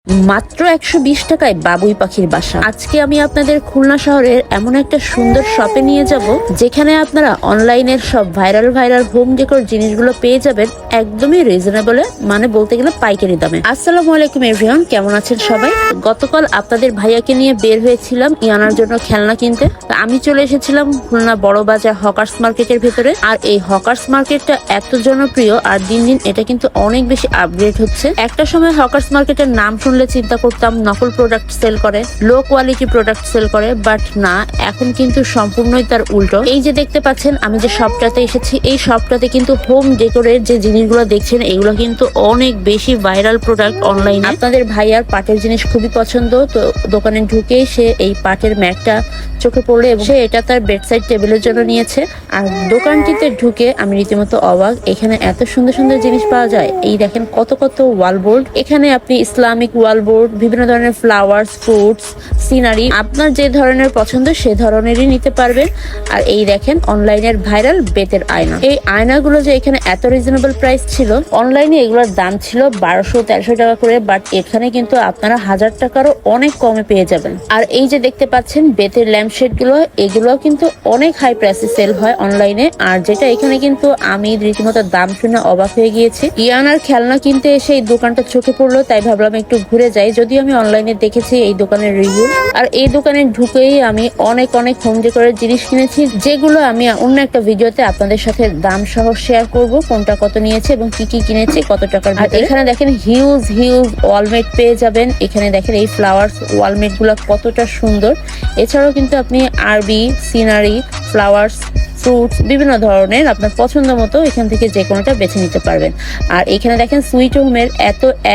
মাত্র 120 টাকায় বাবুই পাখির বাসা। আজকে আমি আপনাদের খুলনা শহরের এমন একটা সুন্দর শপে নিয়ে যাব, যেখানে আপনারা অনলাইনের সব ভাইরাল হোম ডেকোর জিনিসগুলো পেয়ে যাবেন একদমই রিজনেবলে, মানে বলতে গেলে পাইকারি দামে। আসসালামু আলাইকুম এভরিওয়ান, কেমন আছেন সবাই? গতকাল আপনাদের ভাইয়াকে নিয়ে বের হয়েছিলাম ইয়ানার জন্য খেলনা কিনতে। আমি চলে এসেছিলাম খুলনা বড় বাজার হকার্স মার্কেটের ভেতরে। আর এই হকার্স মার্কেটটা এত জনপ্রিয়, আর দিন দিন এটা কিন্তু অনেক বেশি আপগ্রেড হচ্ছে। একটা সময় হকার্স মার্কেটের নাম শুনলে চিন্তা করতাম নকল প্রোডাক্ট সেল করে, লো কোয়ালিটি প্রোডাক্ট সেল করে, বাট না, এখন কিন্তু সম্পূর্ণই তার উল্টো। এই যে দেখতে পাচ্ছেন আমি যে শপটাতে এসেছি, এই শপটাতে কিন্তু হোম ডেকোরের যে জিনিসগুলো দেখছেন এগুলো কিন্তু অনেক বেশি ভাইরাল প্রোডাক্ট অনলাইনে। আপনাদের ভাইয়ার পাটের জিনিস খুবই পছন্দ, তো দোকানে ঢুকেই সে এই পাটের ম্যাটটা চোখে পড়লো এবং সে এটা তার বেডসাইড টেবিলের জন্য নিয়েছে। আর দোকানটিতে ঢুকে আমি রীতিমতো অবাক, এখানে এত সুন্দর সুন্দর জিনিস পাওয়া যায়। এই দেখেন কত কত ওয়ালবোর্ড, এখানে আপনি ইসলামিক ওয়ালবোর্ড, বিভিন্ন ধরনের ফ্লাওয়ার্স, ফ্রুটস, সিনারি, আপনার যে ধরনের পছন্দ সে ধরনেরই নিতে পারবেন। আর এই দেখেন অনলাইনের ভাইরাল বেতের আয়না। এই আয়নাগুলো যে এখানে এত রিজনেবল প্রাইস ছিল, অনলাইনে এগুলোর দাম ছিল 1200-1300 টাকা করে, বাট এখানে কিন্তু আপনারা 1000 টাকারও অনেক কমে পেয়ে যাবেন। আর এই যে দেখতে পাচ্ছেন বেতের ল্যাম্পশেড গুলো, এগুলো কিন্তু অনেক হাই প্রাইসে সেল হয় অনলাইনে। আর যেটা এখানে কিন্তু আমি রীতিমতো দাম শুনে অবাক হয়ে গিয়েছি। ইয়ানার খেলনা কিনতে এসে এই দোকানটা চোখে পড়লো, তাই ভাবলাম একটু ঘুরে যাই। যদিও আমি অনলাইনে দেখেছি এই দোকানের রিভিউ, আর এই দোকানে ঢুকেই আমি অনেক হোম ডেকোরের জিনিস কিনেছি, যেগুলো আমি অন্য একটা ভিডিওতে আপনাদের সাথে দাম সহ শেয়ার করব, কোনটা কত নিয়েছে এবং কি কি কিনেছি, কত টাকার। আর এখানে দেখেন হিউজ ওয়ালমেট পেয়ে যাবেন। এখানে দেখেন এই ফ্লাওয়ার্স ওয়ালমেট গুলা কতটা সুন্দর। এছাড়াও কিন্তু আপনি আরবি, সিনারি, ফ্লাওয়ার্স, ফ্রুটস, বিভিন্ন ধরনের আপনার পছন্দ মতো এখান থেকে যে কোনোটা বেছে নিতে পারবেন। আর এখানে দেখেন সুইট হোমের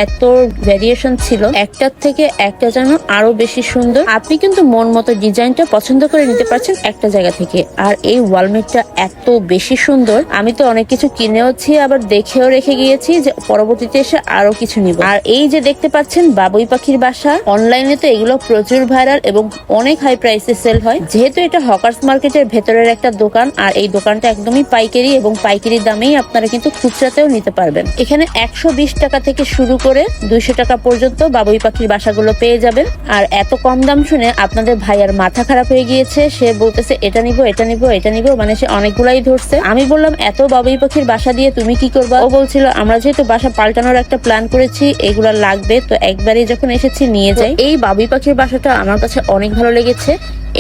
এত ভ্যারিয়েশন ছিল, একটার থেকে একটা যেন আরো বেশি সুন্দর। আপনি কিন্তু মন মতো ডিজাইনটা পছন্দ করে নিতে পারছেন একটা জায়গা থেকে। আর এই ওয়ালমেটটা এত বেশি সুন্দর, আমি তো অনেক কিছু কিনেওছি, আবার দেখেও রেখে গিয়েছি যে পরবর্তীতে এসে আরো কিছু নিব। আর এই যে দেখতে পাচ্ছেন বাবুই পাখির বাসা, অনলাইনে তো এগুলো প্রচুর ভাইরাল এবং অনেক হাই প্রাইসে সেল হয়। যেহেতু এটা হকার্স মার্কেটের ভেতরের একটা দোকান, আর এই দোকানটা একদমই পাইকারি এবং পাইকারি দামেই আপনারা কিন্তু খুচরাতেও নিতে পারবেন। এখানে 120 টাকা থেকে শুরু করে 200 টাকা পর্যন্ত বাবুই পাখির বাসাগুলো পেয়ে যাবেন। আর এত কম দাম শুনে আপনাদের ভাইয়ার মাথা খারাপ হয়ে গিয়েছে, সে বলতেছে এটা নিবো, মানে সে অনেকগুলাই ধরছে। আমি বললাম এত বাবুই পাখির বাসা দিয়ে তুমি কি করবা? ও বলছিল আমরা যেহেতু বাসা পাল্টানোর একটা প্ল্যান করেছি, এগুলা লাগবে, তো একবারে যখন এসেছি নিয়ে যাই। এই বাবুই পাখির বাসাটা আমার কাছে অনেক ভালো লেগেছে,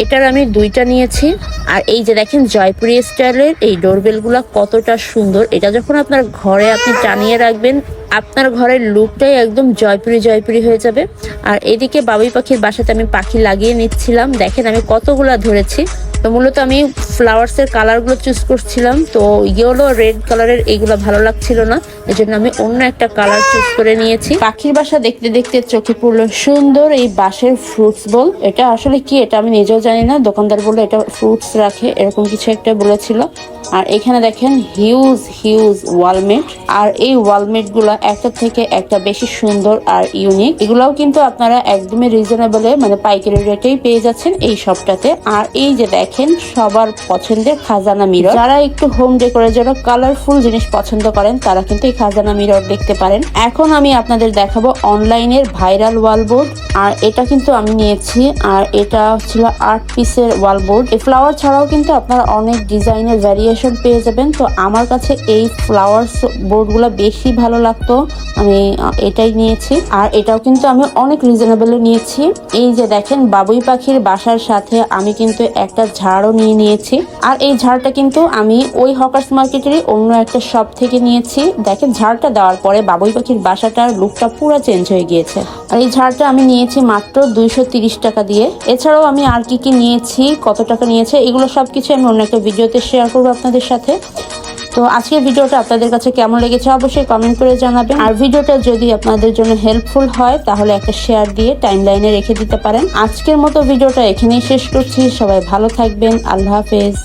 এটার আমি 2টা নিয়েছি। আর এই যে দেখেন জয়পুরি স্টাইলের এই ডোরবেল গুলা কতটা সুন্দর। এটা যখন আপনার ঘরে আপনি টানিয়ে রাখবেন, আপনার ঘরের লুকটাই একদম জয়পুরি হয়ে যাবে। আর এদিকে বাবুই পাখির বাসাতে আমি পাখি লাগিয়ে নিচ্ছিলাম। দেখেন আমি কতগুলা ধরেছি। তো মূলত আমি ফ্লাওয়ার্স এর কালার গুলো চুজ করছিলাম, তো ইয়েলো রেড কালারের এইগুলো ভালো লাগছিল না, এই জন্য আমি অন্য একটা কালার চুজ করে নিয়েছি। পাখির বাসা দেখতে দেখতে চোখে পড়লো সুন্দর এই বাঁশের ফ্রুটস বোল। এটা আসলে কি, এটা আমি নিজেও জানি না, দোকানদার বললো এটা ফ্রুটস রাখে, এরকম কিছু একটা বলেছিল। আর এখানে দেখেন হিউজ ওয়ালমেট, আর এই ওয়ালমেট গুলা একটা থেকে একটা বেশি সুন্দর আর ইউনিক। এগুলাও কিন্তু আপনারা একদমই রিজনেবলে, মানে পাইকারি রেটেই পেয়ে যাচ্ছেন এই শপটাতে। আর এই যে দেখেন সবার পছন্দের খাজানা মিরর, যারা একটু হোম ডেকোরের জন্য কালারফুল জিনিস পছন্দ করেন তারা কিন্তু এই খাজানা মিরর দেখতে পারেন। এখন আমি আপনাদের দেখাবো অনলাইনের ভাইরাল ওয়ালবোর্ড, আর এটা কিন্তু আমি নিয়েছি। আর এটা ছিল 8 পিসের ওয়ালবোর্ড। এই ফ্লাওয়ার ছাড়াও কিন্তু আপনারা অনেক ডিজাইনের ভ্যারিয়েশন পেয়ে যাবেন। তো আমার কাছে এই ফ্লাওয়ার্স বোর্ড গুলা বেশি ভালো লাগতো, আমি এটাই নিয়েছি। আর এটাও কিন্তু আমি অনেক রিজনেবলে নিয়েছি। এই যে দেখেন বাবুই পাখির বাসার সাথে আমি কিন্তু একটা ঝাড়ও নিয়েছি। আর এই ঝাড়টা কিন্তু আমি ওই হকার্স মার্কেটেরই অন্য একটা শপ থেকে নিয়েছি। দেখেন ঝাড়টা দেওয়ার পরে বাবুই পাখির বাসাটার লুকটা পুরো চেঞ্জ হয়ে গিয়েছে। আর এই ঝাড়টা আমি নিয়েছি মাত্র 230 টাকা দিয়ে। এছাড়াও আমি আর কি নিয়েছি, কত টাকা নিয়েছে, এগুলো সবকিছু আমি অন্য একটা ভিডিওতে শেয়ার করবো আপনাদের সাথে। তো আজকের ভিডিওটা আপনাদের কাছে কেমন লেগেছে অবশ্যই কমেন্ট করে জানাবেন। আর ভিডিওটা যদি আপনাদের জন্য হেল্পফুল হয় তাহলে একটা শেয়ার দিয়ে টাইমলাইনে রেখে দিতে পারেন। আজকের মতো ভিডিওটা এখানেই শেষ করছি। সবাই ভালো থাকবেন, আল্লাহ হাফেজ।